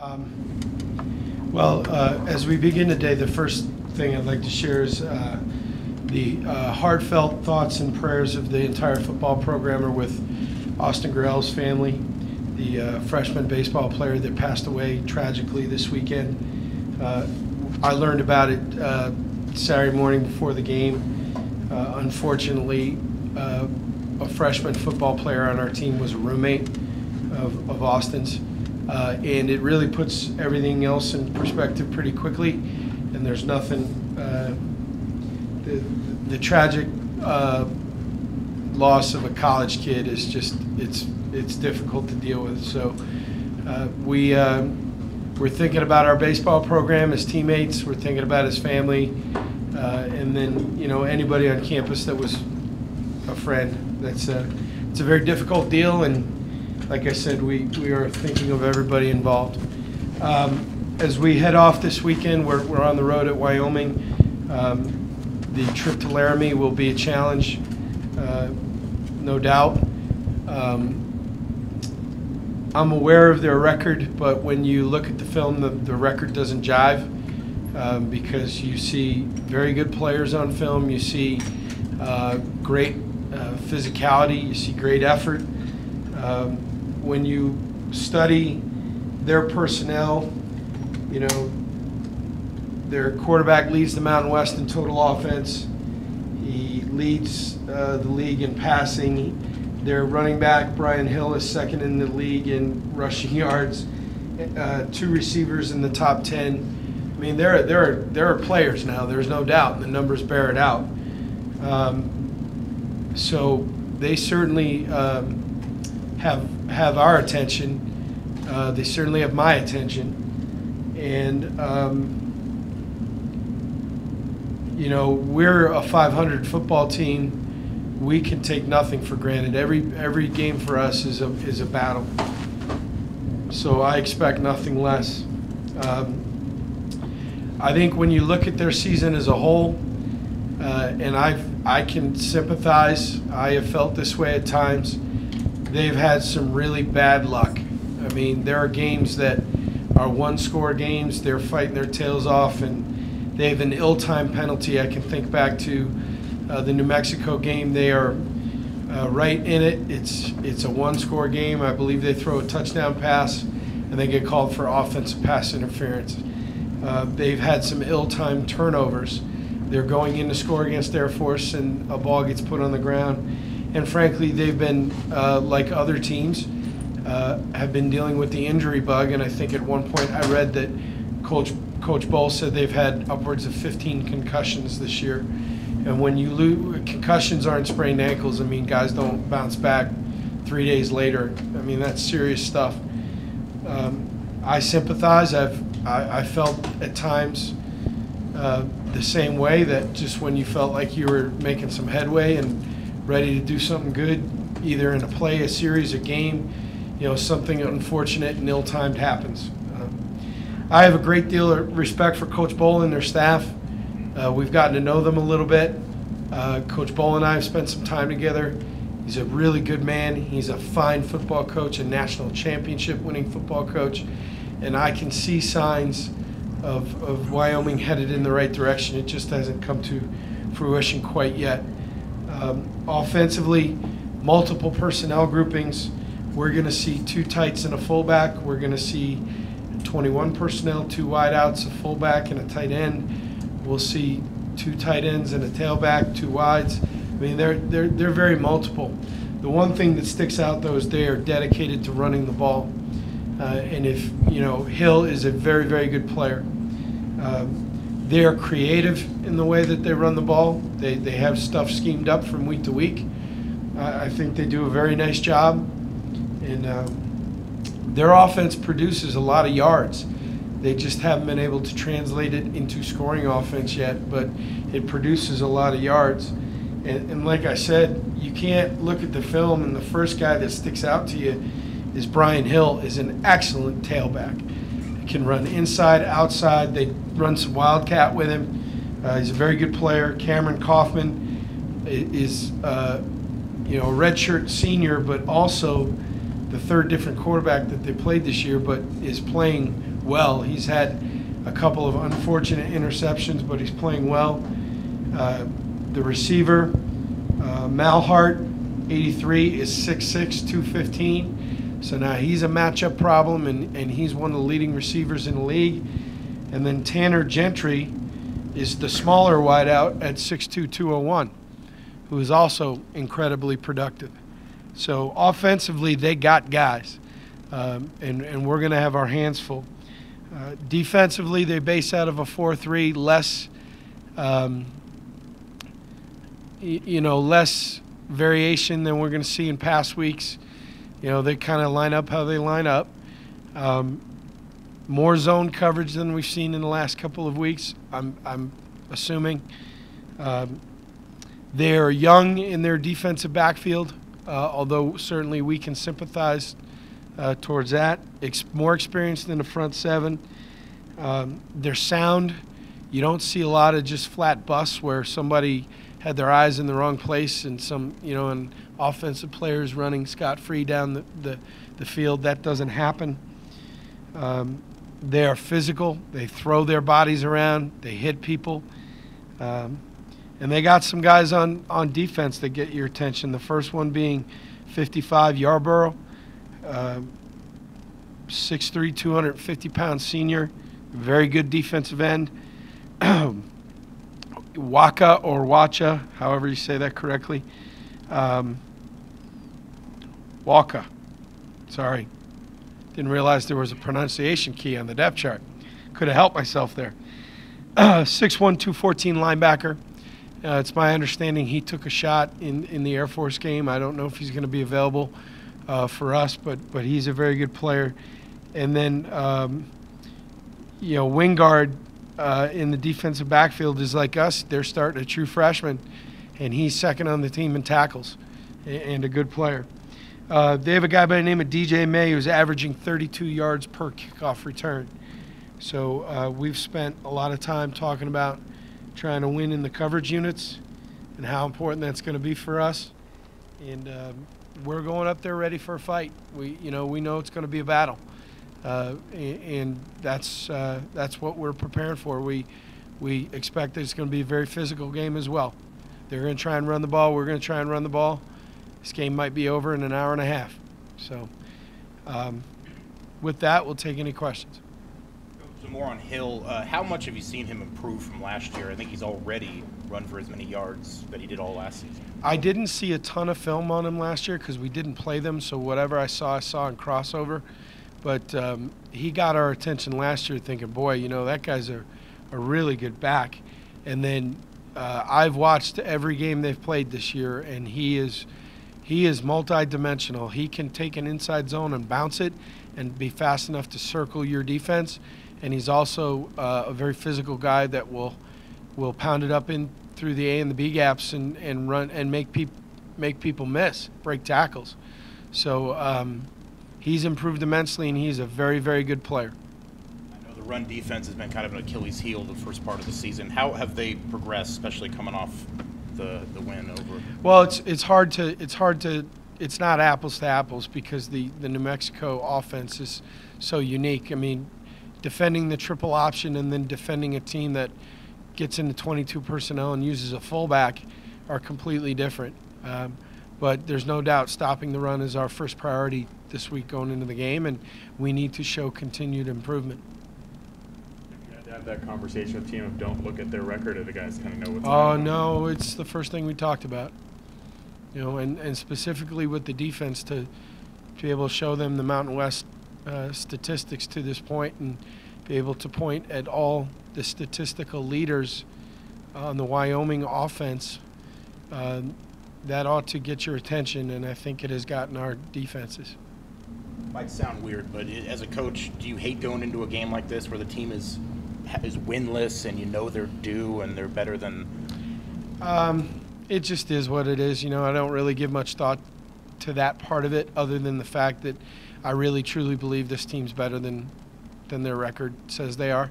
As we begin today, the first thing I'd like to share is the heartfelt thoughts and prayers of the entire football program are with Austin Corbet's family, the freshman baseball player that passed away tragically this weekend. I learned about it Saturday morning before the game. Unfortunately, a freshman football player on our team was a roommate of Austin's. And it really puts everything else in perspective pretty quickly. And there's nothing, the tragic loss of a college kid is just, it's difficult to deal with. So we're thinking about our baseball program, his teammates, we're thinking about his family, and then, you know, anybody on campus that was a friend. It's a very difficult deal, and like I said, we are thinking of everybody involved. As we head off this weekend, we're on the road at Wyoming. The trip to Laramie will be a challenge, no doubt. I'm aware of their record, but when you look at the film, the record doesn't jive, because you see very good players on film, you see great physicality, you see great effort. When you study their personnel, you know, their quarterback leads the Mountain West in total offense. He leads the league in passing. Their running back, Brian Hill, is second in the league in rushing yards. 2 receivers in the top 10. I mean, there are players now, there's no doubt, and the numbers bear it out. So they certainly have our attention. They certainly have my attention, and you know, we're a 500 football team. We can take nothing for granted. Every game for us is a battle. So I expect nothing less. I think when you look at their season as a whole, and I can sympathize. I have felt this way at times. They've had some really bad luck. I mean, there are games that are one-score games. They're fighting their tails off, and they have an ill-timed penalty. I can think back to the New Mexico game. They are right in it. It's a one-score game. I believe they throw a touchdown pass, and they get called for offensive pass interference. They've had some ill-timed turnovers. They're going in to score against Air Force, and a ball gets put on the ground. And frankly, they've been, like other teams, have been dealing with the injury bug. And I think at one point I read that Coach Bowl said they've had upwards of 15 concussions this year. And when you lose, concussions aren't sprained ankles. I mean, guys don't bounce back 3 days later. I mean, that's serious stuff. I sympathize. I felt at times the same way, that just when you felt like you were making some headway and ready to do something good, either in a play, a series, a game, you know, something unfortunate and ill-timed happens. I have a great deal of respect for Coach Bowl and their staff. We've gotten to know them a little bit. Coach Bowl and I have spent some time together. He's a really good man. He's a fine football coach, a national championship winning football coach, and I can see signs of Wyoming headed in the right direction. It just hasn't come to fruition quite yet. Offensively, multiple personnel groupings. We're going to see 2 tights and a fullback. We're going to see 21 personnel, 2 wideouts, a fullback, and a tight end. We'll see 2 tight ends and a tailback, 2 wides. I mean, they're very multiple. The one thing that sticks out, though, is they are dedicated to running the ball. And if, you know, Hill is a very, very good player. They are creative in the way that they run the ball. They have stuff schemed up from week to week. I think they do a very nice job. And their offense produces a lot of yards. They just haven't been able to translate it into scoring offense yet, but it produces a lot of yards. And like I said, you can't look at the film and the first guy that sticks out to you is Brian Hill, is an excellent tailback. He can run inside, outside. They run some wildcat with him. He's a very good player. Cameron Kaufman is, you know, a redshirt senior, but also the third different quarterback that they played this year, but is playing well. He's had a couple of unfortunate interceptions, but he's playing well. The receiver, Malhart, 83, is 6'6", 215. So now he's a matchup problem, and he's one of the leading receivers in the league. And then Tanner Gentry is the smaller wideout at 6'2", 201, who is also incredibly productive. So offensively, they got guys, and we're going to have our hands full. Defensively, they base out of a 4-3, less, less variation than we're going to see in past weeks. They kind of line up how they line up. More zone coverage than we've seen in the last couple of weeks, I'm assuming. They're young in their defensive backfield, although certainly we can sympathize towards that. More experienced than the front seven. They're sound. You don't see a lot of just flat busts where somebody had their eyes in the wrong place and and offensive players running scot-free down the field. That doesn't happen. They are physical. They throw their bodies around. They hit people. And they got some guys on defense that get your attention. The first one being 55, Yarborough, 6'3", 250-pound senior, very good defensive end. Waka or Wacha, however you say that correctly. Waka, sorry. Didn't realize there was a pronunciation key on the depth chart. Could have helped myself there. 6'1", 214 linebacker. It's my understanding he took a shot in the Air Force game. I don't know if he's going to be available for us, but he's a very good player. And then, Wingard in the defensive backfield is like us. They're starting a true freshman, and he's second on the team in tackles and a good player. They have a guy by the name of DJ May who's averaging 32 yards per kickoff return. So we've spent a lot of time talking about trying to win in the coverage units and how important that's going to be for us. And we're going up there ready for a fight. We know it's going to be a battle, and that's what we're preparing for. We expect that it's going to be a very physical game as well. They're going to try and run the ball. We're going to try and run the ball. This game might be over in an hour and a half. So with that, we'll take any questions. So more on Hill. How much have you seen him improve from last year? I think he's already run for as many yards that he did all last season. I didn't see a ton of film on him last year because we didn't play them, so whatever I saw in crossover. But he got our attention last year thinking, boy, that guy's a really good back. And then I've watched every game they've played this year, and he is multi-dimensional. He can take an inside zone and bounce it and be fast enough to circle your defense. And he's also a very physical guy that will pound it up in through the A and the B gaps and run and make people miss, break tackles. So he's improved immensely, and he's a very, very good player. I know the run defense has been kind of an Achilles heel the first part of the season. How have they progressed, especially coming off the win over? Well, it's not apples to apples because the New Mexico offense is so unique. I mean, defending the triple option and then defending a team that gets into 22 personnel and uses a fullback are completely different. But there's no doubt stopping the run is our first priority this week going into the game, and we need to show continued improvement. You had to have that conversation with the team of don't look at their record, or the guys kind of know what's going on. No, it's the first thing we talked about. And specifically with the defense to be able to show them the Mountain West statistics to this point and be able to point at all the statistical leaders on the Wyoming offense. That ought to get your attention, and I think it has gotten our defenses. Might sound weird, but as a coach, do you hate going into a game like this where the team is winless and they're due and they're better than? It just is what it is. I don't really give much thought to that part of it, other than the fact that I really truly believe this team's better than their record says they are,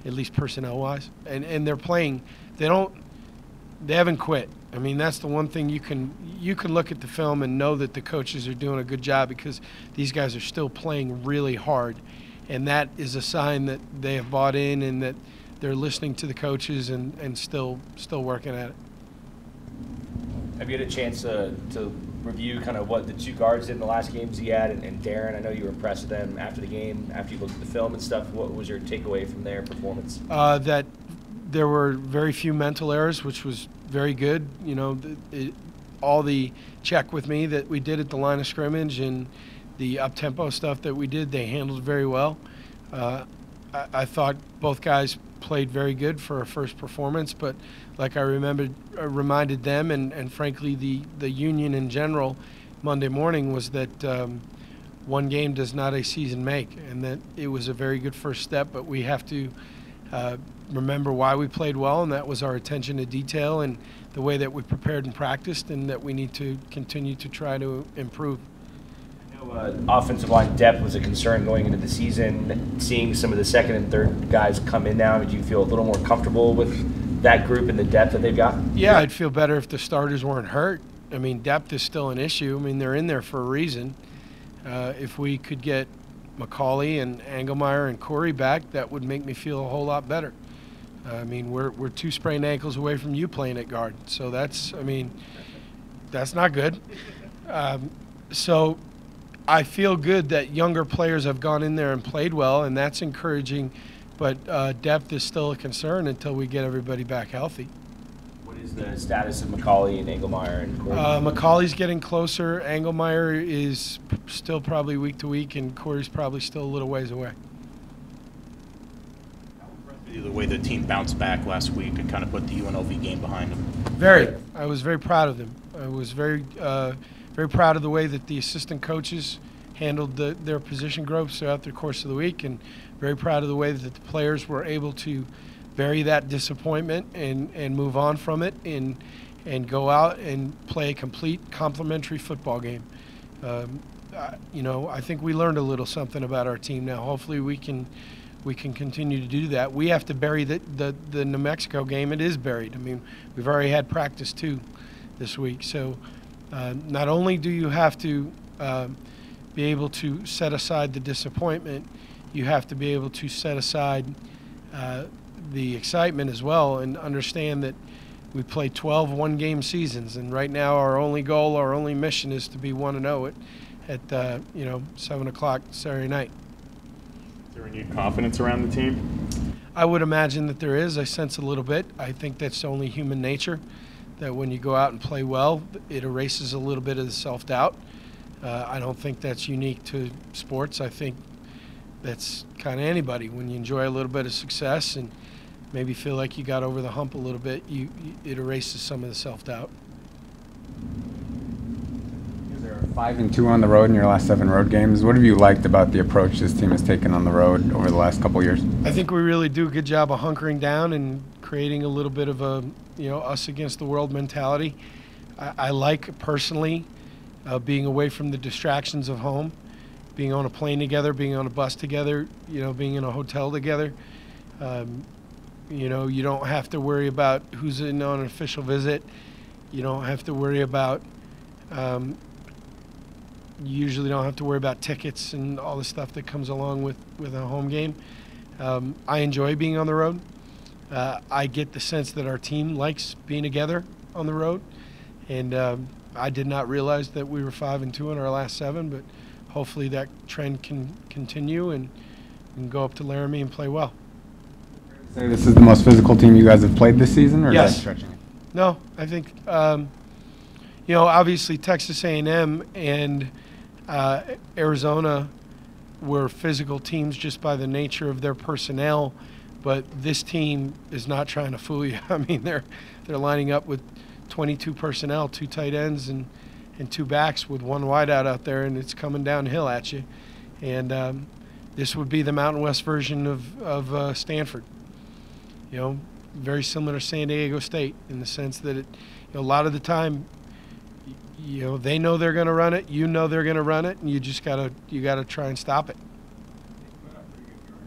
at least personnel-wise. And they're playing. They haven't quit. I mean, that's the one thing you can look at the film and know that the coaches are doing a good job, because these guys are still playing really hard, and that is a sign that they have bought in and that they're listening to the coaches and still working at it. Have you had a chance to review kind of what the two guards did in the last games he had, and Darren? I know you were impressed with them after the game, after you looked at the film and stuff. What was your takeaway from their performance? That there were very few mental errors, which was very good. You know, all the check with me that we did at the line of scrimmage and the up-tempo stuff that we did, they handled very well. I thought both guys played very good for a first performance, but like I reminded them and frankly the union in general Monday morning, was that one game does not a season make, and that it was a very good first step, but we have to remember why we played well, and that was our attention to detail and the way that we prepared and practiced, and that we need to continue to try to improve. Offensive line depth was a concern going into the season. Seeing some of the second and third guys come in now, do you feel a little more comfortable with that group and the depth that they've got? Yeah, I'd feel better if the starters weren't hurt. I mean, depth is still an issue. I mean, they're in there for a reason. If we could get McCauley and Engelmeyer and Corey back, that would make me feel a whole lot better. I mean, we're 2 sprained ankles away from you playing at guard, so that's not good. So I feel good that younger players have gone in there and played well, and that's encouraging, but depth is still a concern until we get everybody back healthy. What is the status of McCauley and Engelmeyer and Corey? McCauley's getting closer. Engelmeyer is still probably week to week, and Corey's probably still a little ways away. The way the team bounced back last week and kind of put the UNLV game behind them. Very. I was very proud of them. I was very proud of the way that the assistant coaches handled their position groups throughout the course of the week, and very proud of the way that the players were able to bury that disappointment and move on from it and go out and play a complete complementary football game. You know, I think we learned a little something about our team now. Hopefully we can continue to do that. We have to bury the New Mexico game. It is buried. I mean, we've already had practice too this week. So not only do you have to be able to set aside the disappointment, you have to be able to set aside the excitement as well, and understand that we play 12 one-game seasons, and right now our only goal, our only mission is to be 1-0 at 7 o'clock Saturday night. Is there renewed confidence around the team? I would imagine that there is. I sense a little bit. I think that's only human nature, that when you go out and play well, it erases a little bit of the self-doubt. I don't think that's unique to sports. I think that's kind of anybody. When you enjoy a little bit of success and maybe feel like you got over the hump a little bit, it erases some of the self-doubt. You're 5-2 on the road in your last 7 road games. What have you liked about the approach this team has taken on the road over the last couple years? I think we really do a good job of hunkering down and creating a little bit of a, us against the world mentality. I like personally being away from the distractions of home, being on a plane together, being on a bus together, being in a hotel together. You don't have to worry about who's in on an official visit. You don't have to worry about you usually don't have to worry about tickets and all the stuff that comes along with a home game. I enjoy being on the road. I get the sense that our team likes being together on the road, and I did not realize that we were 5-2 in our last 7, but hopefully that trend can continue and we can go up to Laramie and play well. Say this is the most physical team you guys have played this season, or yes. is that stretching it? No, I think obviously Texas A&M and Arizona were physical teams just by the nature of their personnel, but this team is not trying to fool you. I mean, they're lining up with 22 personnel, 2 tight ends and 2 backs with 1 wideout out there, and it's coming downhill at you. And this would be the Mountain West version of Stanford. Very similar to San Diego State in the sense that a lot of the time, they know they're going to run it, they're going to run it, and you just gotta try and stop it.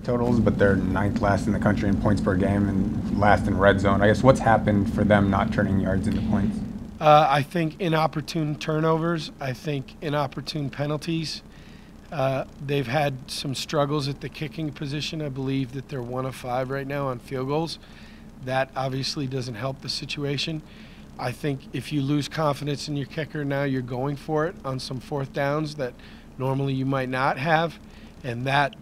Totals, but they're 9th last in the country in points per game and last in red zone. I guess what's happened for them not turning yards into points? I think inopportune turnovers. I think inopportune penalties. They've had some struggles at the kicking position. I believe that they're 1 of 5 right now on field goals. That obviously doesn't help the situation. I think if you lose confidence in your kicker now, you're going for it on some 4th downs that normally you might not have, and that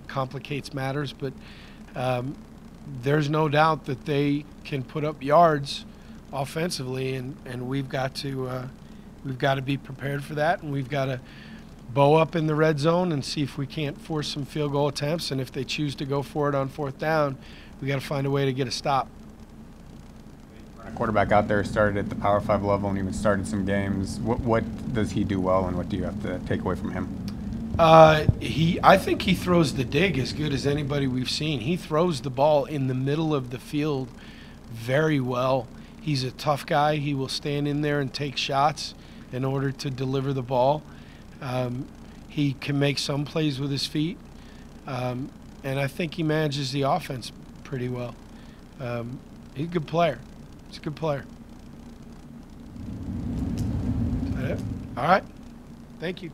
complicates matters. But there's no doubt that they can put up yards offensively, and we've got to be prepared for that, and we've got to bow up in the red zone and see if we can't force some field goal attempts. And if they choose to go for it on 4th down, we got to find a way to get a stop. A quarterback out there started at the Power 5 level and even started some games. What does he do well, and what do you have to take away from him? I think he throws the dig as good as anybody we've seen. He throws the ball in the middle of the field very well. He's a tough guy. He will stand in there and take shots in order to deliver the ball. He can make some plays with his feet, and I think he manages the offense pretty well. He's a good player. He's a good player. Is that it? All right. Thank you.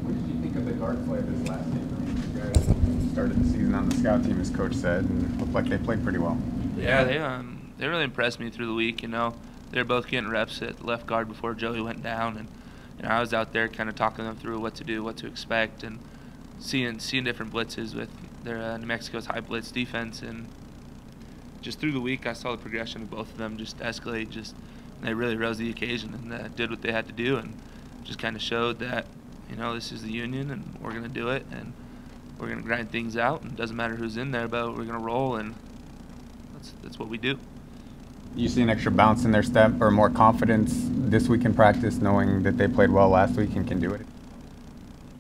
What did you think of the guard play this last game? You guys started the season on the scout team, as Coach said, and looked like they played pretty well. Yeah, they really impressed me through the week. They're both getting reps at left guard before Joey went down, and I was out there kind of talking them through what to do, what to expect, and seeing different blitzes with their New Mexico's high blitz defense. And just through the week, I saw the progression of both of them just escalate. They really rose to the occasion and did what they had to do, and just kind of showed that this is the Union, and we're going to do it, and we're going to grind things out, and it doesn't matter who's in there, but we're going to roll, and that's what we do. You see an extra bounce in their step or more confidence this week in practice, knowing that they played well last week and can do it?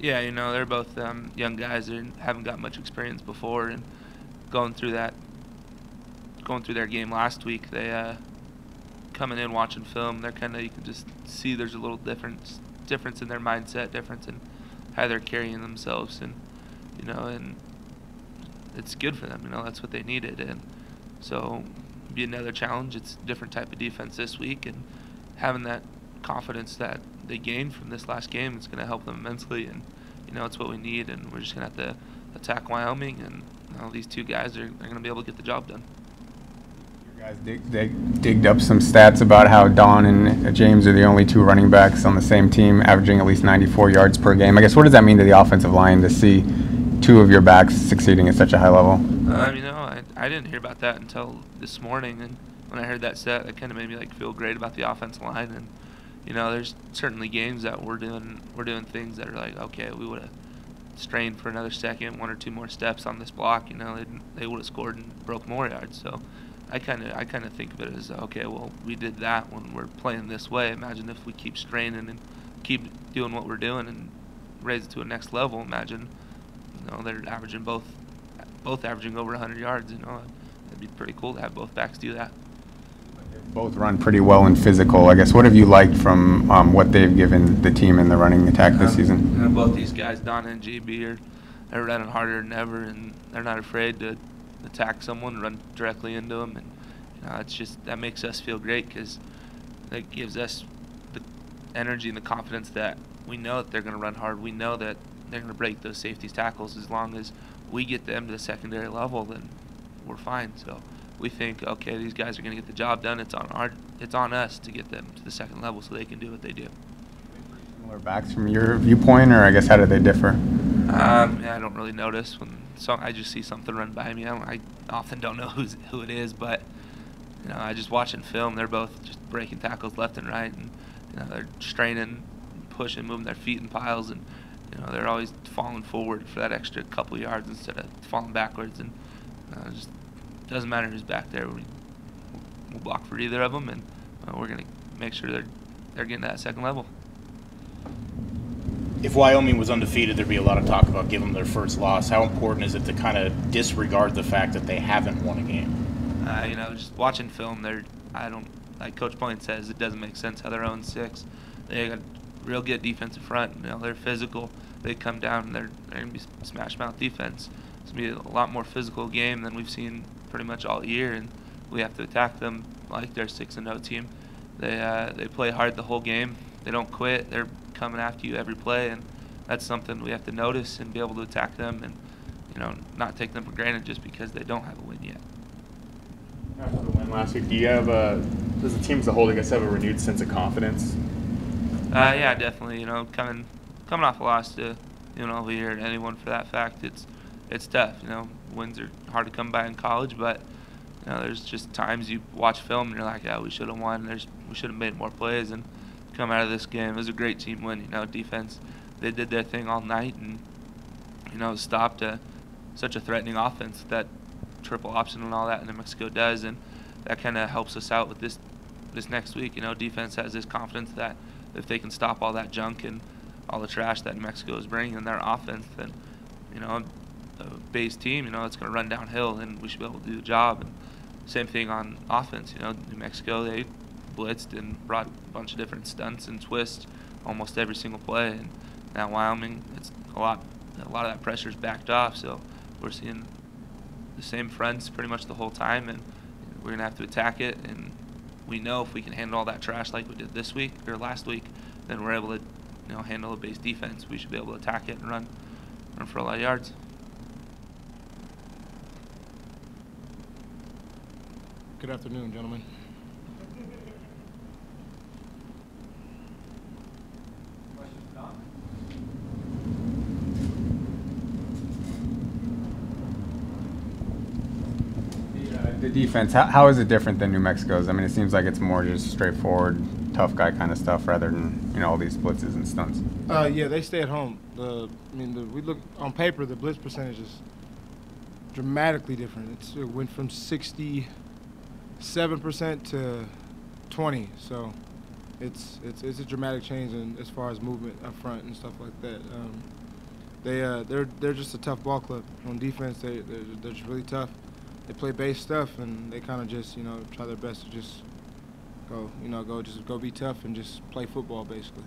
Yeah, they're both young guys that haven't got much experience before, and going through their game last week, they coming in watching film, they're you can just see there's a little difference in their mindset, difference in how they're carrying themselves, and and it's good for them. That's what they needed, and so be another challenge. It's a different type of defense this week, and having that confidence that they gained from this last game is going to help them immensely, and it's what we need, and we're just going to have to attack Wyoming, and these two guys are going to be able to get the job done. You guys digged up some stats about how Don and James are the only 2 running backs on the same team averaging at least 94 yards per game. I guess, what does that mean to the offensive line to see 2 of your backs succeeding at such a high level? I didn't hear about that until this morning, and when I heard that stat, that kind of made me feel great about the offensive line. And there's certainly games that we're doing things that are okay, we would have strained for another second, 1 or 2 more steps on this block. They would have scored and broke more yards. So I kind of think of it as, okay, well, we did that when we're playing this way. Imagine if we keep straining and keep doing what we're doing and raise it to a next level. Imagine they're averaging both averaging over 100 yards. It'd be pretty cool to have both backs do that. Both run pretty well and physical. I guess, what have you liked from what they've given the team in the running attack this season? Both these guys, Don and GB, are running harder than ever, and they're not afraid to attack someone, run directly into them, and that makes us feel great, because that gives us the energy and the confidence that we know that they're going to run hard. We know that they're going to break those safeties tackles. As long as we get them to the secondary level, then we're fine. So we think, okay, these guys are going to get the job done. It's on us to get them to the second level so they can do what they do. Similar backs from your viewpoint, or I guess, how do they differ? Yeah, I don't really notice when I just see something run by me. I often don't know who it is, but I just watching film. They're both just breaking tackles left and right, and they're straining, pushing, moving their feet in piles, and they're always falling forward for that extra couple yards instead of falling backwards. And it just doesn't matter who's back there. We'll block for either of them, and we're going to make sure they're getting to that second level. If Wyoming was undefeated, there'd be a lot of talk about giving them their first loss. How important is it to kind of disregard the fact that they haven't won a game? Just watching film, like Coach Polian says, it doesn't make sense how they're 0-6. They got real good defensive front. They're physical. They come down and they're going to be smash mouth defense. It's going to be a lot more physical game than we've seen pretty much all year, and we have to attack them like their 6-0 team. They play hard the whole game. They don't quit. They're coming after you every play, and that's something we have to notice and be able to attack them and, you know, not take them for granted just because they don't have a win yet. After the win last week, does the team as a whole, I guess, have a renewed sense of confidence? Yeah, definitely. You know, coming off a loss to UNLV or anyone for that fact, it's tough. You know, wins are hard to come by in college, but you know, there's just times you watch film and you're like, yeah, we should have won. We should have made more plays and come out of this game. It was a great team win. You know, defense, they did their thing all night and, you know, stopped such a threatening offense that triple option and all that New Mexico does, and that kind of helps us out with this next week. You know, defense has this confidence that if they can stop all that junk and all the trash that New Mexico is bringing in their offense, then, you know, a base team, you know, it's going to run downhill, and we should be able to do the job. And same thing on offense. You know, New Mexico, they blitzed and brought a bunch of different stunts and twists almost every single play. And now Wyoming, it's a lot of that pressure is backed off, so we're seeing the same fronts pretty much the whole time, and we're going to have to attack it. And we know if we can handle all that trash like we did this week or last week, then we're able to, you know, handle a base defense. We should be able to attack it and run for a lot of yards. Good afternoon, gentlemen. The defense, how is it different than New Mexico's? I mean, it seems like it's more just straightforward, tough guy kind of stuff rather than, you know, all these blitzes and stunts. Yeah, they stay at home. We look on paper, the blitz percentage is dramatically different. It went from 67% to 20%, so it's a dramatic change as far as movement up front and stuff like that. They're just a tough ball club. On defense, they're just really tough. They play base stuff, and they kind of just, you know, try their best to just go be tough and just play football, basically.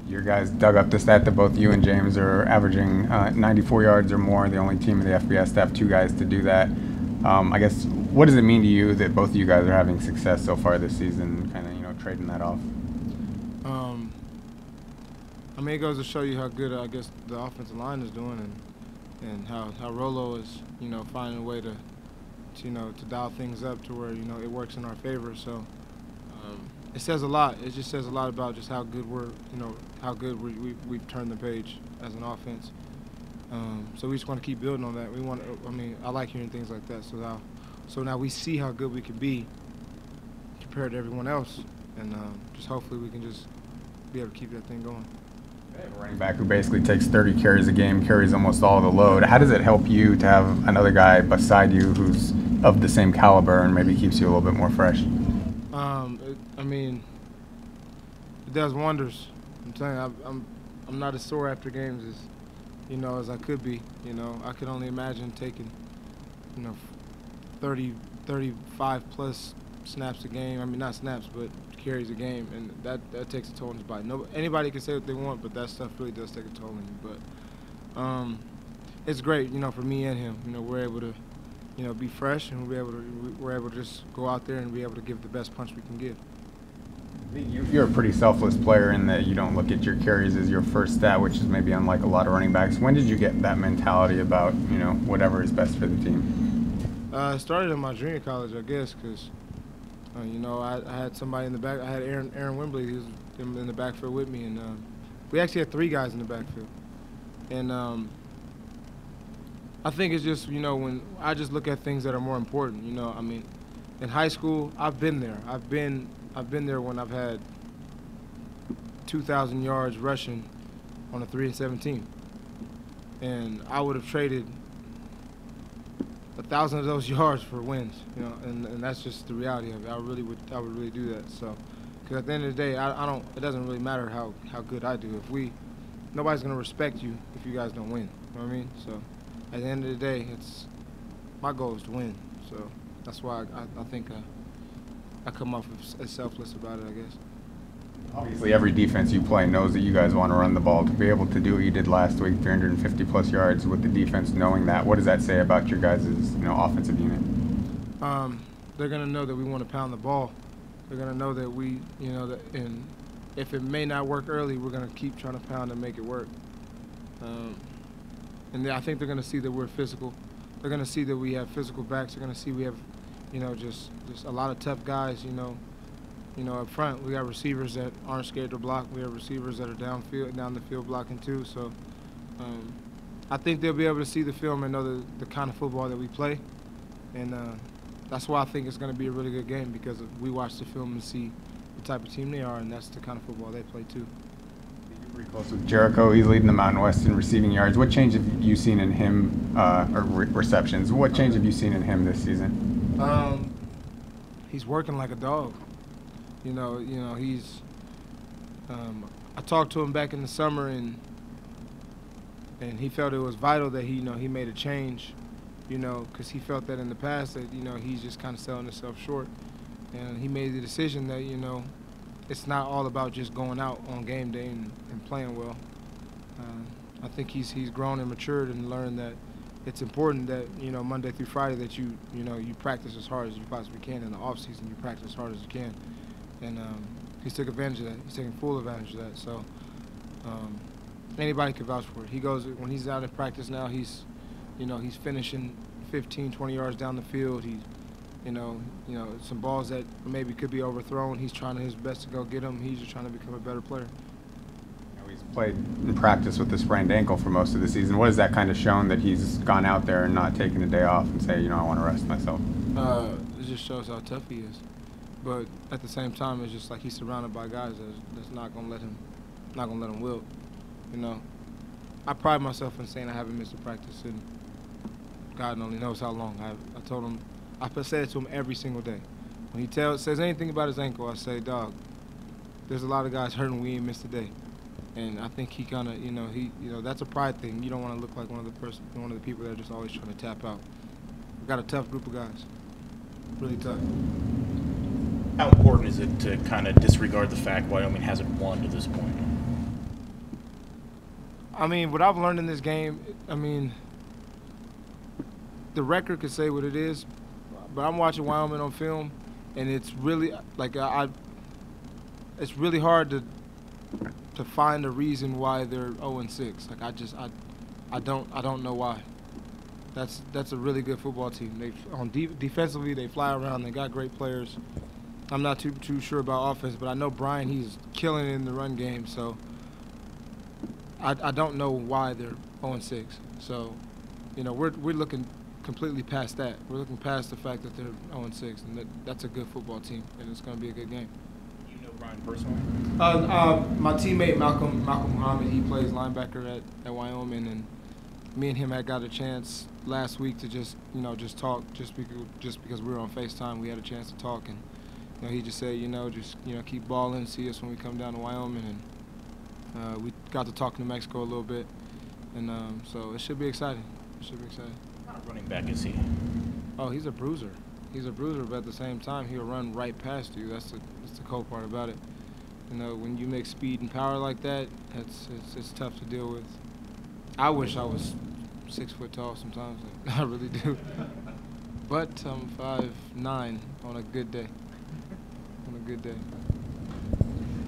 Your guys dug up the stat that both you and James are averaging 94 yards or more, the only team in the FBS to have two guys to do that. I guess, what does it mean to you that both of you guys are having success so far this season, kind of, you know, trading that off? I mean, it goes to show you how good, I guess, the offensive line is doing, and how Rolo is, you know, finding a way to dial things up to where, you know, it works in our favor. So it says a lot. It just says a lot about just how good we've turned the page as an offense. So we just want to keep building on that. I like hearing things like that. So now we see how good we can be compared to everyone else, and just hopefully we can just be able to keep that thing going. A running back who basically takes 30 carries a game, carries almost all the load. How does it help you to have another guy beside you who's of the same caliber and maybe keeps you a little bit more fresh? It does wonders. I'm telling you, I'm not as sore after games as I could be. You know, I could only imagine taking, 30, 35 plus snaps a game. I mean, not snaps, but carries a game, and that takes a toll on his body. Anybody can say what they want, but that stuff really does take a toll on you. But it's great, for me and him. We're able to, be fresh, and we're able to just go out there and be able to give the best punch we can give. You're a pretty selfless player in that you don't look at your carries as your first stat, which is maybe unlike a lot of running backs. When did you get that mentality about, whatever is best for the team? I started in my junior college, I guess, because, I had somebody in the back. I had Aaron Wembley, who was in the backfield with me, and we actually had three guys in the backfield. And I think it's just, when I just look at things that are more important, in high school, I've been there. I've been there when I've had 2,000 yards rushing on a 3-17. And I would have traded 1,000 of those yards for wins, and that's just the reality of it. I would really do that. So, because at the end of the day, it doesn't really matter how good I do. Nobody's gonna respect you if you guys don't win. You know what I mean? So, at the end of the day, my goal is to win. So that's why I think I come off as selfless about it, I guess. Obviously, every defense you play knows that you guys want to run the ball. To be able to do what you did last week, 350-plus yards with the defense knowing that, what does that say about your guys' offensive unit? They're going to know that we want to pound the ball. They're going to know that we, and if it may not work early, we're going to keep trying to pound and make it work. And I think they're going to see that we're physical. They're going to see that we have physical backs. They're going to see we have, just a lot of tough guys, up front. We got receivers that aren't scared to block. We have receivers that are down the field blocking too. So I think they'll be able to see the film and know the kind of football that we play. And that's why I think it's going to be a really good game, because we watch the film and see the type of team they are, and that's the kind of football they play too. You're pretty close with Jericho. He's leading the Mountain West in receiving yards. What change have you seen in him, or receptions? What change have you seen in him this season? He's working like a dog. He's. I talked to him back in the summer, and he felt it was vital that he made a change, because he felt that in the past that he's just kind of selling himself short, and he made the decision that it's not all about just going out on game day and playing well. I think he's grown and matured and learned that it's important that Monday through Friday that you practice as hard as you possibly can. In the off season, you practice as hard as you can. And he's taking advantage of that. He's taking full advantage of that. So anybody can vouch for it. He goes when he's out in practice now. He's finishing 15, 20 yards down the field. He's some balls that maybe could be overthrown. He's trying his best to go get them. He's just trying to become a better player. He's played in practice with the sprained ankle for most of the season. What has that kind of shown, that he's gone out there and not taken a day off and say, I want to rest myself? It just shows how tough he is. But at the same time, it's just like he's surrounded by guys that's not gonna let him wilt. I pride myself in saying I haven't missed a practice, and God only knows how long. I told him, I say it to him every single day. When he says anything about his ankle, I say, dog, there's a lot of guys hurting. We ain't missed a day. And I think he kind of, that's a pride thing. You don't want to look like one of the people that are just always trying to tap out. We've got a tough group of guys, really tough. How important is it to kind of disregard the fact Wyoming hasn't won to this point? What I've learned in this game, the record could say what it is, but I'm watching Wyoming on film, and it's really it's really hard to find a reason why they're 0-6. I don't know why. That's a really good football team. Defensively, they fly around. They got great players. I'm not too sure about offense, but I know Brian, he's killing it in the run game. So I don't know why they're 0-6. So we're looking completely past that. We're looking past the fact that they're 0-6, and that's a good football team, and it's going to be a good game. You know Brian personally? My teammate Malcolm Muhammad, he plays linebacker at Wyoming, and me and him had got a chance last week to just talk, just because we were on FaceTime. We had a chance to talk, and he just said, keep balling, see us when we come down to Wyoming, and we got to talk to New Mexico a little bit, and so it should be exciting. What kind of running back is he? Oh, he's a bruiser. But at the same time, he'll run right past you. That's the cool part about it. When you mix speed and power like that, it's tough to deal with. I wish I was 6 foot tall sometimes. I really do. But I'm 5'9" on a good day.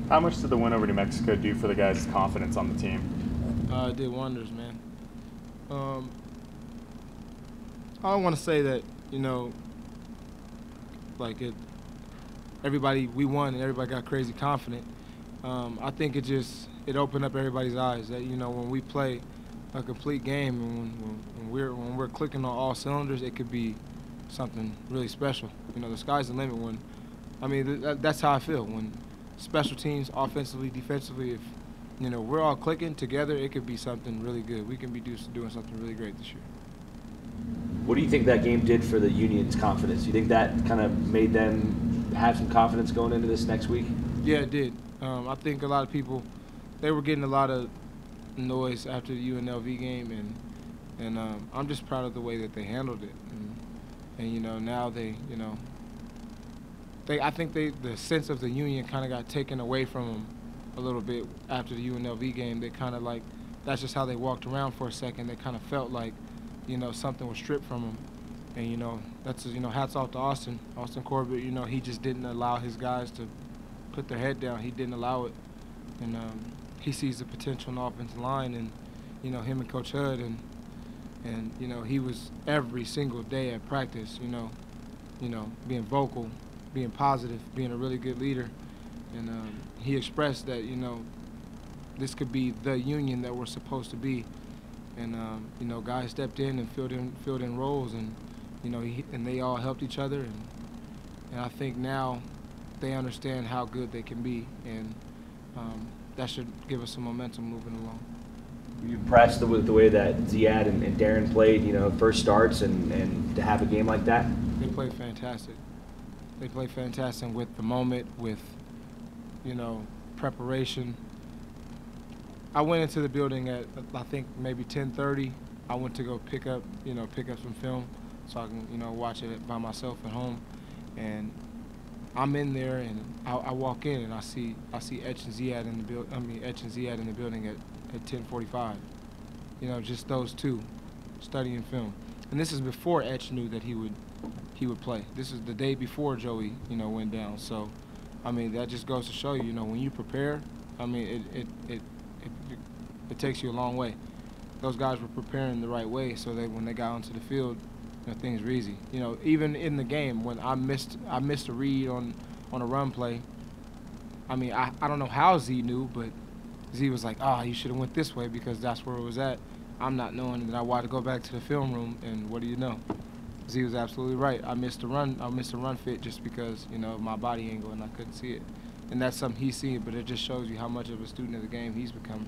How much did the win over New Mexico do for the guys' confidence on the team? It did wonders, man. I don't want to say that, we won and everybody got crazy confident. I think it opened up everybody's eyes that, when we play a complete game and when we're clicking on all cylinders, it could be something really special. The sky's the limit that's how I feel. When special teams, offensively, defensively, if, we're all clicking together, it could be something really good. We can be doing something really great this year. What do you think that game did for the Union's confidence? Do you think that kind of made them have some confidence going into this next week? Yeah, it did. I think a lot of people, they were getting a lot of noise after the UNLV game, and I'm just proud of the way that they handled it. And now I think the sense of the union kind of got taken away from them a little bit after the UNLV game. They kind of like, that's just how they walked around for a second. They kind of felt like, something was stripped from them. And, that's, hats off to Austin Corbett. He just didn't allow his guys to put their head down. He didn't allow it. And he sees the potential in the offensive line, and, him and Coach Hud, and he was every single day at practice, being vocal, being positive, being a really good leader. And he expressed that, this could be the union that we're supposed to be. And, guys stepped in and filled in roles, and, and they all helped each other. And I think now they understand how good they can be, and that should give us some momentum moving along. Were you impressed with the way that Ziad and Darren played, first starts, and to have a game like that? They played fantastic. They played fantastic with the moment, with, preparation. I went into the building at, I think, maybe 10:30. I went to go pick up some film so I can, watch it by myself at home. And I'm in there, and I walk in, and I see Etch and Ziad in the building at 10:45. Just those two studying film. And this is before Etch knew that he would play. This is the day before Joey, went down. So, that just goes to show you, when you prepare, it takes you a long way. Those guys were preparing the right way, so when they got onto the field, things were easy. Even in the game, when I missed a read on a run play, I don't know how Z knew, but Z was like, you should have went this way because that's where it was at. I'm not knowing that I wanted to go back to the film room, and what do you know? Z was absolutely right. I missed a run fit just because, of my body angle, and I couldn't see it. And that's something he's seen, but it just shows you how much of a student of the game he's become.